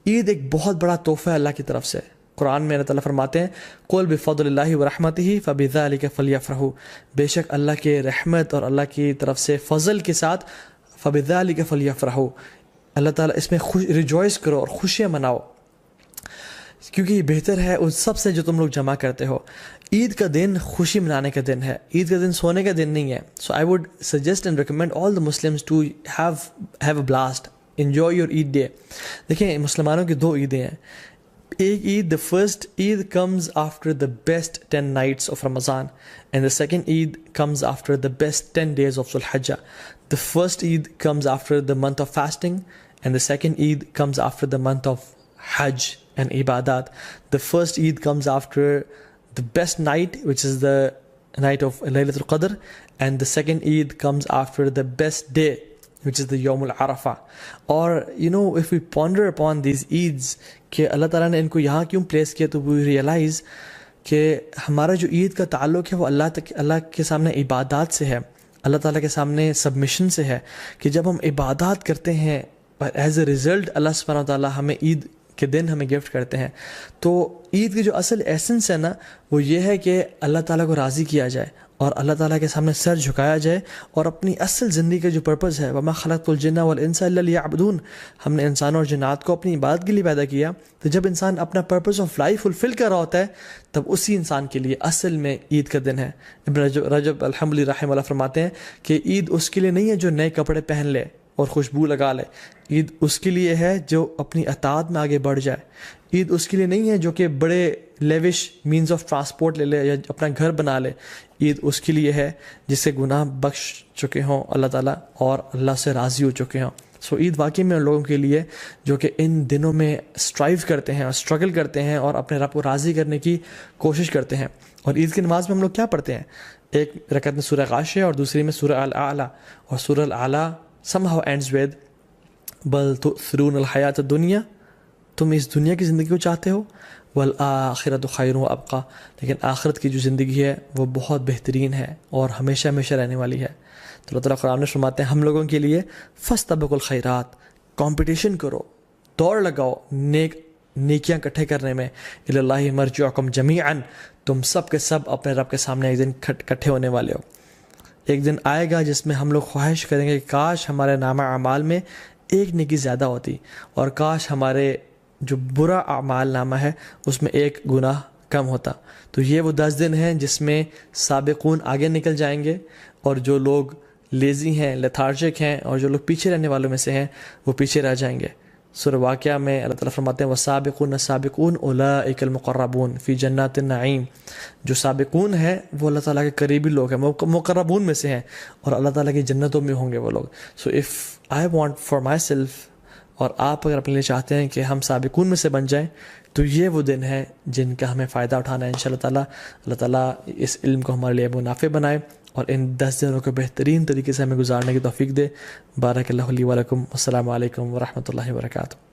عید ایک بہت بڑا تحفہ ہے اللہ کی طرف سے. قرآن میں اللہ تعالیٰ فرماتے ہیں قل بفضل اللہ ورحمتہ فبذلک فلیفرحوا، بے شک اللہ کے رحمت اور اللہ کی طرف سے فضل کے ساتھ فبذلک فلیفرحوا، اللہ تعالیٰ اس میں ریجوائس کرو اور خوشیاں مناؤ، کیونکہ یہ بہتر ہے ان سب سے جو تم لوگ جمع کرتے ہو. عید کا دن خوشی منانے کا دن ہے، عید کا دن سونے کا دن نہیں ہے. So I would suggest and recommend all the Muslims to have a blast, enjoy your Eid day. دیکھیں مسلمانوں کی 2 عیدیں ہیں. ایک Eid, the first Eid comes after the best 10 nights of Ramadan, and the second Eid comes after the best 10 days of Dhul-Hijjah. The first Eid comes after the month of fasting, and the second Eid comes after the month of Hajj and Ibadat. The first Eid comes after the best night, which is the night of Laylatul Qadr, and the second Eid comes after the best day, which is the Yawm al-Arafah. Or, if we ponder upon these Eids, کہ اللہ تعالیٰ نے ان کو یہاں کیوں place کیا، تو we realize کہ ہمارا جو عید کا تعلق ہے وہ اللہ کے سامنے عبادات سے ہے، اللہ تعالیٰ کے سامنے سبمیشن سے ہے، کہ جب ہم عبادات کرتے ہیں ایز اے ریزلٹ اللہ سبحانہ وتعالیٰ ہمیں عید کے دن ہمیں گفٹ کرتے ہیں. تو عید کی جو اصل ایسنس ہے نا، وہ یہ ہے کہ اللہ تعالیٰ کو راضی کیا جائے اور اللہ تعالیٰ کے سامنے سر جھکایا جائے، اور اپنی اصل زندگی کا جو پرپز ہے وَمَا خَلَقْتُ الْجِنَّ وَالْإِنسَ إِلَّا لِيَعْبُدُونَ، ہم نے انسانوں اور جنات کو اپنی عبادت کے لیے پیدا کیا. تو جب انسان اپنا پرپز آف لائف فلفل کر رہا ہوتا ہے، تب اسی انسان کے لیے اصل میں عید کا دن ہے. ابن رجب الحمد رحمہ اللہ فرماتے ہیں کہ عید اس کے لیے نہیں ہے جو نئے کپڑے پہن لے اور خوشبو لگا لے، عید اس کے لیے ہے جو اپنی اطاعت میں آگے بڑھ جائے. عید اس کے لیے نہیں ہے جو کہ بڑے لیوش مینز آف ٹرانسپورٹ لے لے یا اپنا گھر بنا لے. عید اس کے لیے ہے جس سے گناہ بخش چکے ہوں اللہ تعالیٰ اور اللہ سے راضی ہو چکے ہوں. سو عید واقعی میں ان لوگوں کے لیے جو کہ ان دنوں میں اسٹرائیو کرتے ہیں اور اسٹرگل کرتے ہیں اور اپنے رب کو راضی کرنے کی کوشش کرتے ہیں. اور عید کی نماز میں ہم لوگ کیا پڑھتے ہیں؟ ایک رکعت میں سورہ غاشیہ اور دوسری میں سورہ الاعلیٰ، اور سورہ الاعلیٰ somehow ends with بل تؤثرون الحیات الدنیا، تم اس دنیا کی زندگی کو چاہتے ہو، والآخرۃ خیر وابقیٰ، لیکن آخرت کی جو زندگی ہے وہ بہت بہترین ہے اور ہمیشہ ہمیشہ رہنے والی ہے. تو اللہ تعالیٰ قرآن میں فرماتے ہیں ہم لوگوں کے لیے فاستبقوا الخیرات، کمپٹیشن کرو، دوڑ لگاؤ نیکیاں اکٹھے کرنے میں. الی اللہ مرجعکم جمیعا، تم سب کے سب اپنے رب کے سامنے ایک دن اکٹھے ہونے والے ہو. ایک دن آئے گا جس میں ہم لوگ خواہش کریں گے کہ کاش ہمارے نامہ اعمال میں ایک نیکی زیادہ ہوتی، اور کاش ہمارے جو برا اعمال نامہ ہے اس میں ایک گناہ کم ہوتا. تو یہ وہ 10 دن ہیں جس میں سابقون آگے نکل جائیں گے، اور جو لوگ لیزی ہیں، لیتھارجک ہیں، اور جو لوگ پیچھے رہنے والوں میں سے ہیں وہ پیچھے رہ جائیں گے. سورہ واقعہ میں اللہ تعالیٰ فرماتے ہیں وَالسَّابِقُونَ السَّابِقُونَ أُولَٰئِكَ الْمُقَرَّبُونَ فِي جَنَّاتِ النَّعِيمِ، جو سابقون ہیں وہ اللہ تعالیٰ کے قریبی لوگ ہیں، مقربون میں سے ہیں، اور اللہ تعالیٰ کی جنتوں میں ہوں گے وہ لوگ. So if I want for my self, اور آپ اگر اپنے لیے چاہتے ہیں کہ ہم سابقون میں سے بن جائیں، تو یہ وہ دن ہے جن کا ہمیں فائدہ اٹھانا ہے انشاءاللہ تعالیٰ. اللہ تعالیٰ اس علم کو ہمارے لیے منافع بنائے اور ان 10 دنوں کو بہترین طریقے سے ہمیں گزارنے کی توفیق دے. بارک اللہ لی و لکم. السلام علیکم ورحمۃ اللہ وبرکاتہ.